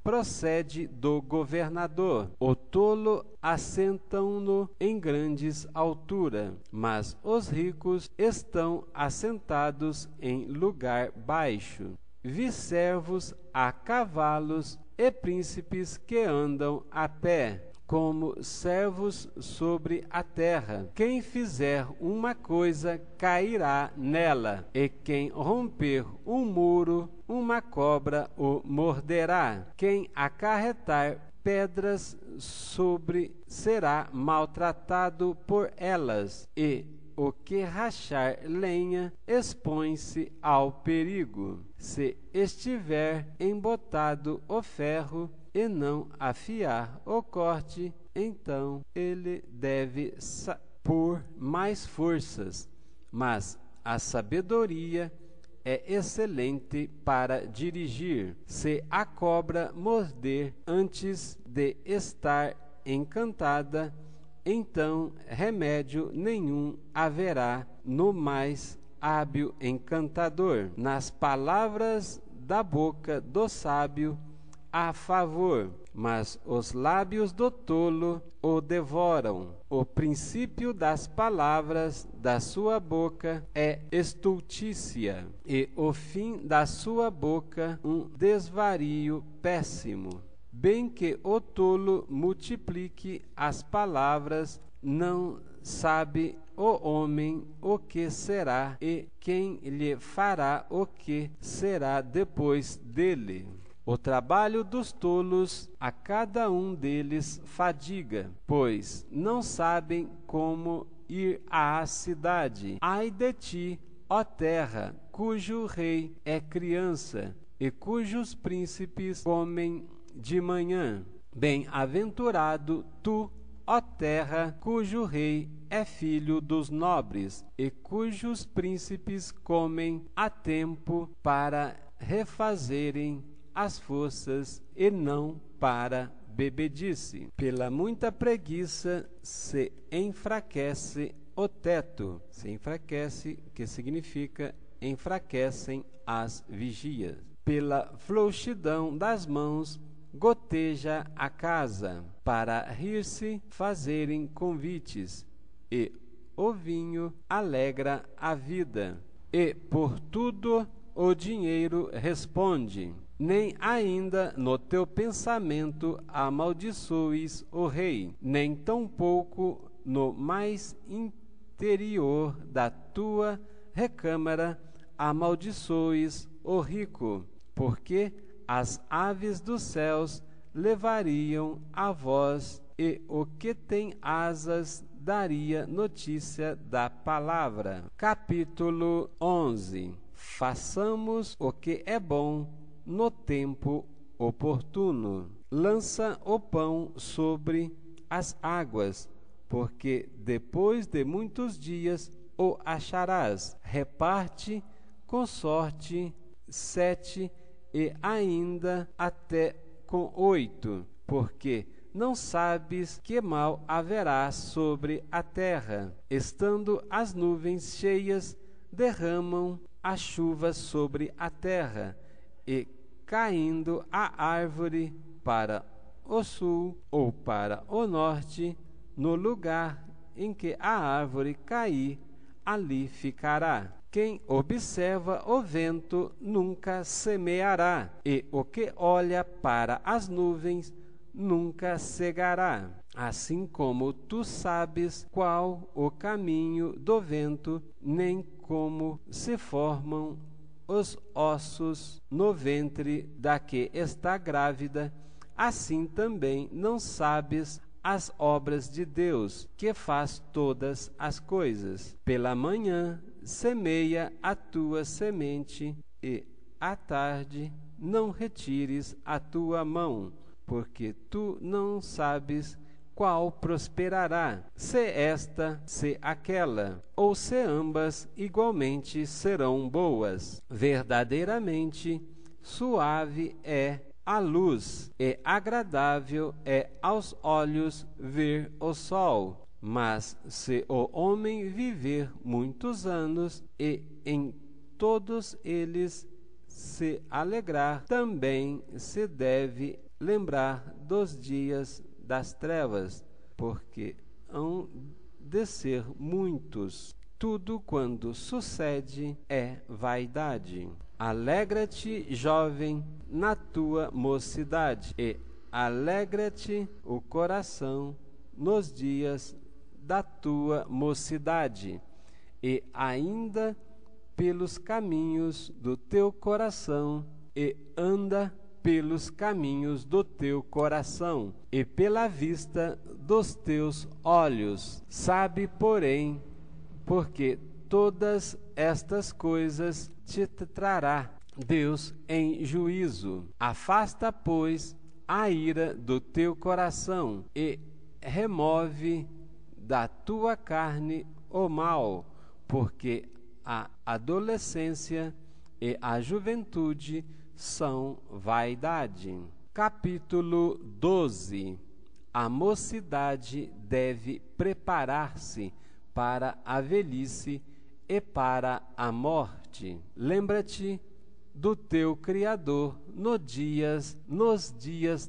procede do governador. O tolo assentam-no em grandes alturas, mas os ricos estão assentados em lugar baixo. Vi servos a cavalos e príncipes que andam a pé, como servos sobre a terra. Quem fizer uma coisa cairá nela, e quem romper um muro, uma cobra o morderá. Quem acarretar pedras sobre será maltratado por elas, e o que rachar lenha expõe-se ao perigo. Se estiver embotado o ferro e não afiar o corte, então ele deve pôr mais forças. Mas a sabedoria é excelente para dirigir. Se a cobra morder antes de estar encantada, então remédio nenhum haverá no mais hábil encantador. Nas palavras da boca do sábio há favor, mas os lábios do tolo o devoram. O princípio das palavras da sua boca é estultícia, e o fim da sua boca um desvario péssimo. Bem que o tolo multiplique as palavras, não sabe o homem o que será, e quem lhe fará o que será depois dele. O trabalho dos tolos a cada um deles fadiga, pois não sabem como ir à cidade. Ai de ti, ó terra, cujo rei é criança, e cujos príncipes comem de manhã. Bem-aventurado tu, ó terra, cujo rei é filho dos nobres, e cujos príncipes comem a tempo para refazerem as forças e não para bebedice. Pela muita preguiça se enfraquece o teto. Se enfraquece, que significa enfraquecem as vigias. Pela frouxidão das mãos goteja a casa, para rir-se fazerem convites, e o vinho alegra a vida, e por tudo o dinheiro responde. Nem ainda no teu pensamento amaldiçoes o rei, nem tampouco no mais interior da tua recâmara amaldiçoes o rico, porque as aves dos céus levariam a voz, e o que tem asas daria notícia da palavra. Capítulo 11. Façamos o que é bom no tempo oportuno. Lança o pão sobre as águas, porque depois de muitos dias o acharás. Reparte com sorte 7, e ainda até com 8, porque não sabes que mal haverá sobre a terra. Estando as nuvens cheias, derramam a chuva sobre a terra, e caindo a árvore para o sul ou para o norte, no lugar em que a árvore cair, ali ficará. Quem observa o vento nunca semeará, e o que olha para as nuvens nunca cegará. assim como tu sabes qual o caminho do vento, nem como se formam os ossos no ventre da que está grávida, assim também não sabes as obras de Deus, que faz todas as coisas. Pela manhã semeia a tua semente, e à tarde não retires a tua mão, porque tu não sabes qual prosperará, se esta, se aquela, ou se ambas igualmente serão boas. Verdadeiramente suave é a luz, e agradável é aos olhos ver o sol. Mas se o homem viver muitos anos, e em todos eles se alegrar, também se deve lembrar dos dias das trevas, porque hão de ser muitos. Tudo quando sucede é vaidade. Alegra-te, jovem, na tua mocidade, e alegra-te o coração nos dias da tua mocidade, e ainda pelos caminhos do teu coração, e anda pelos caminhos do teu coração, e pela vista dos teus olhos. Sabe, porém, porque todas estas coisas te trará Deus em juízo. Afasta, pois, a ira do teu coração, e remove da tua carne o mal, porque a adolescência e a juventude são vaidade. Capítulo 12. A mocidade deve preparar-se para a velhice e para a morte. Lembra-te do teu Criador nos dias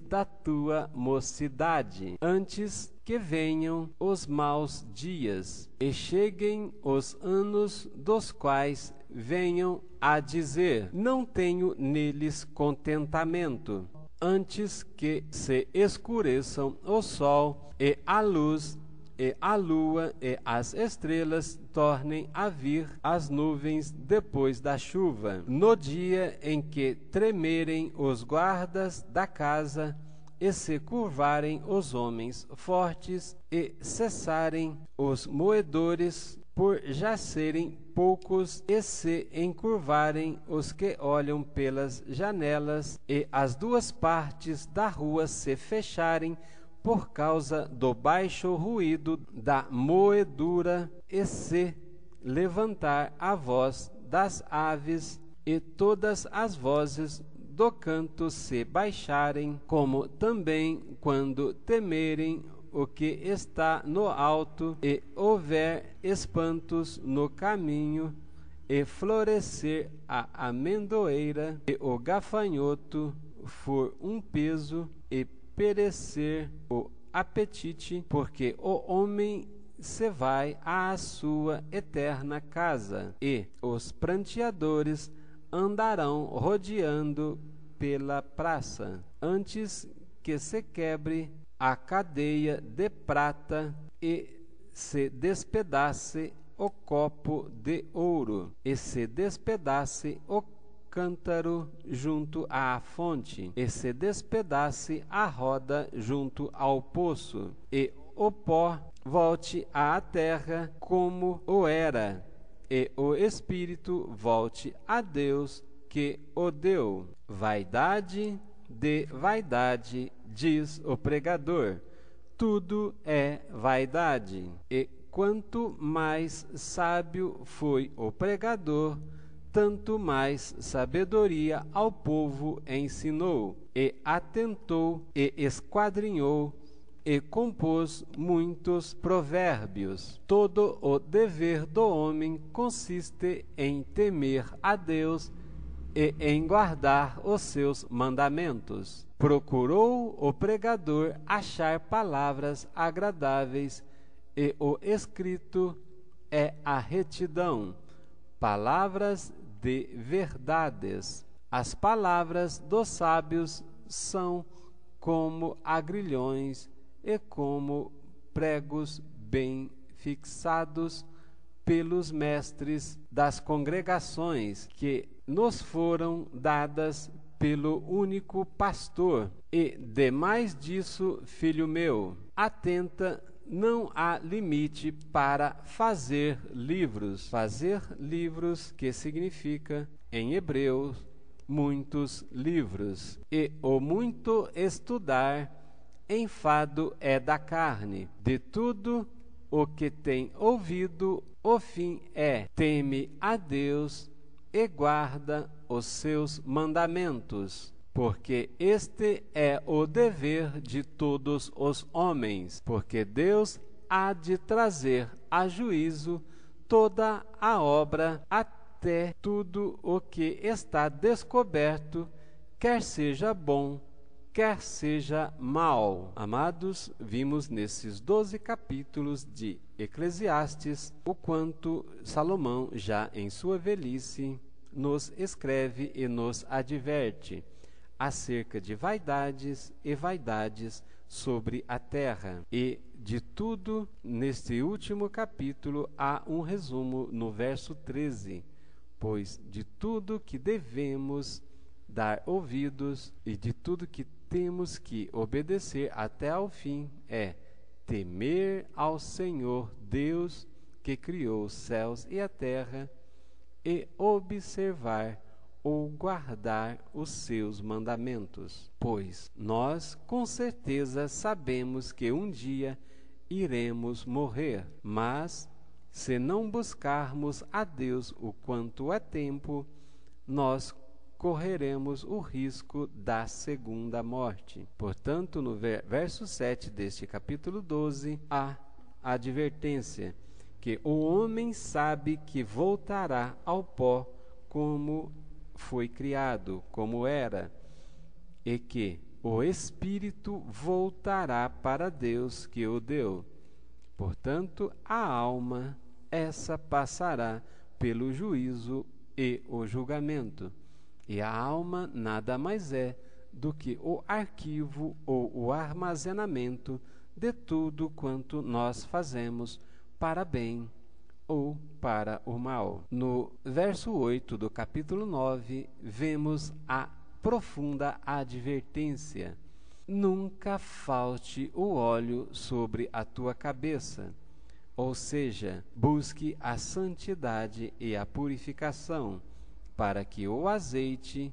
da tua mocidade, antes que venham os maus dias e cheguem os anos dos quais venham a dizer: não tenho neles contentamento, antes que se escureçam o sol e a luz, e a lua e as estrelas tornem a vir as nuvens depois da chuva. No dia em que tremerem os guardas da casa, e se curvarem os homens fortes, e cessarem os moedores por já serem poucos, e se encurvarem os que olham pelas janelas, e as duas partes da rua se fecharem por causa do baixo ruído da moedura, e se levantar a voz das aves, e todas as vozes do canto se baixarem, como também quando temerem o que está no alto, e houver espantos no caminho, e florescer a amendoeira, e o gafanhoto for um peso, e perecer o apetite, porque o homem se vai à sua eterna casa, e os pranteadores andarão rodeando pela praça, antes que se quebre a cadeia de prata, e se despedace o copo de ouro, e se despedace o cântaro junto à fonte, e se despedace a roda junto ao poço, e o pó volte à terra como o era, e o espírito volte a Deus que o deu. Vaidade de vaidade, diz o pregador, tudo é vaidade. E quanto mais sábio foi o pregador, tanto mais sabedoria ao povo ensinou, e atentou, e esquadrinhou, e compôs muitos provérbios. Todo o dever do homem consiste em temer a Deus e em guardar os seus mandamentos. Procurou o pregador achar palavras agradáveis, e o escrito é a retidão, palavras de verdades. As palavras dos sábios são como agrilhões, e como pregos bem fixados pelos mestres das congregações que nos foram dadas pelo único pastor. E demais disso, filho meu, atenta, não há limite para fazer livros. Fazer livros, que significa, em hebreu, muitos livros. E o muito estudar, enfado é da carne. De tudo o que tem ouvido, o fim é: teme a Deus e guarda os seus mandamentos, porque este é o dever de todos os homens, porque Deus há de trazer a juízo toda a obra, até tudo o que está descoberto, quer seja bom, quer seja mal. Amados, vimos nesses 12 capítulos de Eclesiastes o quanto Salomão, já em sua velhice, nos escreve e nos adverte acerca de vaidades e vaidades sobre a terra. E de tudo, neste último capítulo, há um resumo no verso 13: pois de tudo que devemos dar ouvidos e de tudo que temos que obedecer até ao fim é temer ao Senhor Deus que criou os céus e a terra e observar ou guardar os seus mandamentos. Pois nós com certeza sabemos que um dia iremos morrer, mas se não buscarmos a Deus o quanto é tempo, nós correremos o risco da segunda morte. Portanto, no verso 7 deste capítulo 12, há a advertência que o homem sabe que voltará ao pó como foi criado, como era, e que o espírito voltará para Deus que o deu. Portanto, a alma, essa passará pelo juízo e o julgamento. E a alma nada mais é do que o arquivo ou o armazenamento de tudo quanto nós fazemos para bem ou para o mal. No verso 8 do capítulo 9, vemos a profunda advertência: nunca falte o óleo sobre a tua cabeça, ou seja, busque a santidade e a purificação, para que o azeite,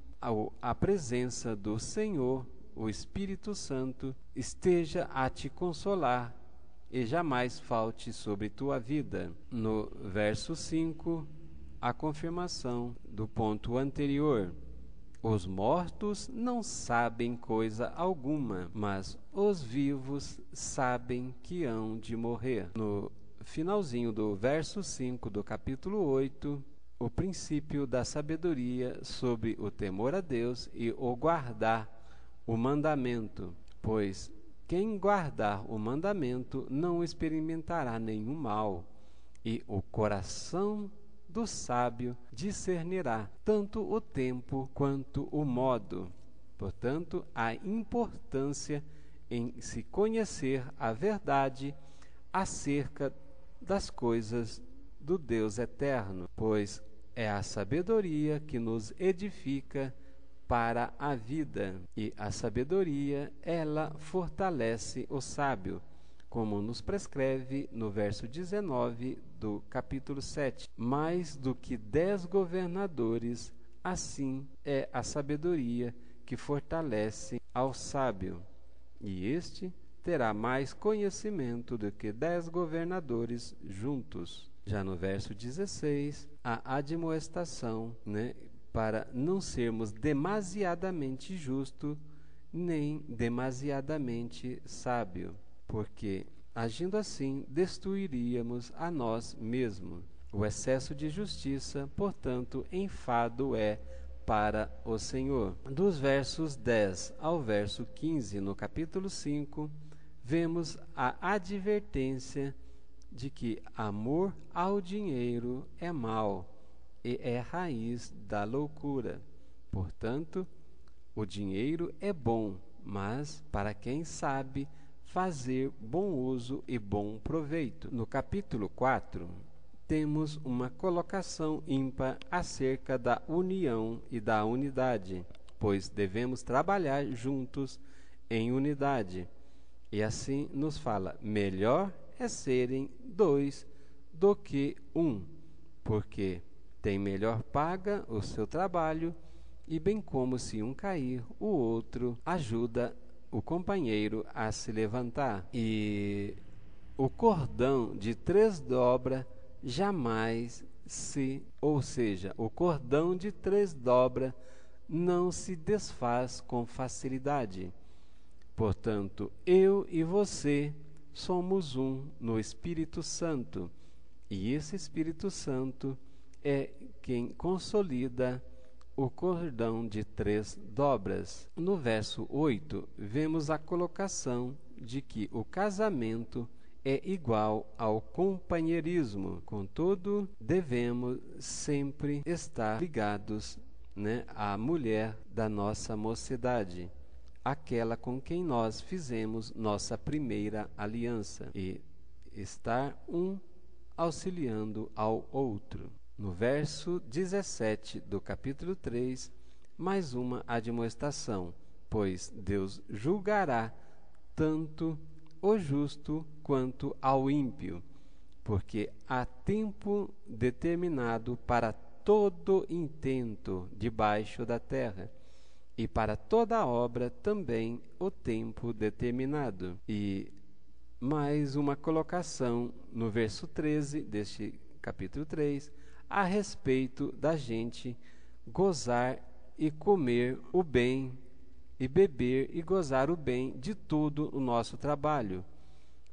a presença do Senhor, o Espírito Santo, esteja a te consolar e jamais falte sobre tua vida. No verso 5, a confirmação do ponto anterior: os mortos não sabem coisa alguma, mas os vivos sabem que hão de morrer. No finalzinho do verso 5 do capítulo 8, o princípio da sabedoria sobre o temor a Deus e o guardar o mandamento, pois quem guardar o mandamento não experimentará nenhum mal, e o coração do sábio discernirá tanto o tempo quanto o modo. Portanto, a importância em se conhecer a verdade acerca das coisas do Deus eterno, pois é a sabedoria que nos edifica para a vida, e a sabedoria, ela fortalece o sábio, como nos prescreve no verso 19 do capítulo 7. Mais do que 10 governadores, assim é a sabedoria que fortalece ao sábio, e este terá mais conhecimento do que 10 governadores juntos. Já no verso 16, a admoestação, para não sermos demasiadamente justo, nem demasiadamente sábio, porque agindo assim destruiríamos a nós mesmos. O excesso de justiça, portanto, enfado é para o Senhor. Dos versos 10 ao verso 15, no capítulo 5, vemos a advertência de que amor ao dinheiro é mau e é raiz da loucura. Portanto, o dinheiro é bom, mas para quem sabe fazer bom uso e bom proveito. No capítulo 4, temos uma colocação ímpar acerca da união e da unidade, pois devemos trabalhar juntos em unidade. E assim nos fala: melhor é serem dois do que um, porque tem melhor paga o seu trabalho, e bem como se um cair, o outro ajuda o companheiro a se levantar. E o cordão de 3 dobras jamais o cordão de 3 dobras não se desfaz com facilidade. Portanto, eu e você somos um no Espírito Santo, e esse Espírito Santo é quem consolida o cordão de 3 dobras. No verso 8, vemos a colocação de que o casamento é igual ao companheirismo. Contudo, devemos sempre estar ligados, à mulher da nossa mocidade, aquela com quem nós fizemos nossa primeira aliança, e estar um auxiliando ao outro. No verso 17 do capítulo 3, mais uma admoestação: pois Deus julgará tanto o justo quanto ao ímpio, porque há tempo determinado para todo intento debaixo da terra, e para toda obra também o tempo determinado. E mais uma colocação no verso 13 deste capítulo 3, a respeito da gente gozar e comer o bem, e beber e gozar o bem de todo o nosso trabalho,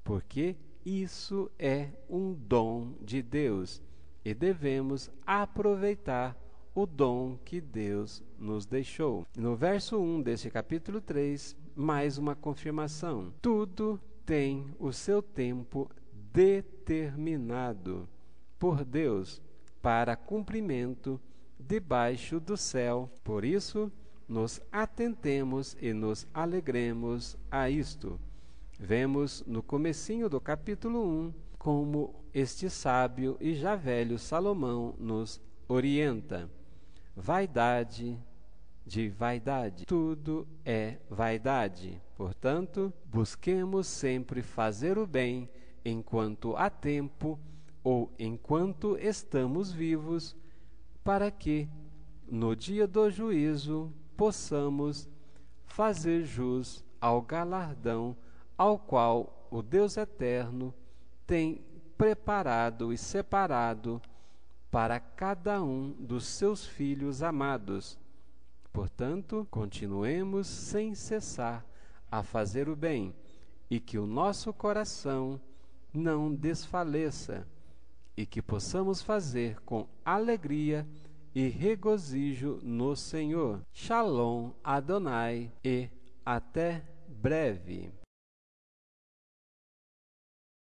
porque isso é um dom de Deus, e devemos aproveitar o dom que Deus nos deixou. No verso 1 deste capítulo 3, mais uma confirmação: tudo tem o seu tempo determinado por Deus para cumprimento debaixo do céu. Por isso, nos atentemos e nos alegremos a isto. Vemos no comecinho do capítulo 1 como este sábio e já velho Salomão nos orienta. Vaidade de vaidade. Tudo é vaidade. Portanto, busquemos sempre fazer o bem enquanto há tempo ou enquanto estamos vivos, para que, no dia do juízo, possamos fazer jus ao galardão ao qual o Deus Eterno tem preparado e separado para cada um dos seus filhos amados. Portanto, continuemos sem cessar a fazer o bem, e que o nosso coração não desfaleça, e que possamos fazer com alegria e regozijo no Senhor. Shalom Adonai, e até breve.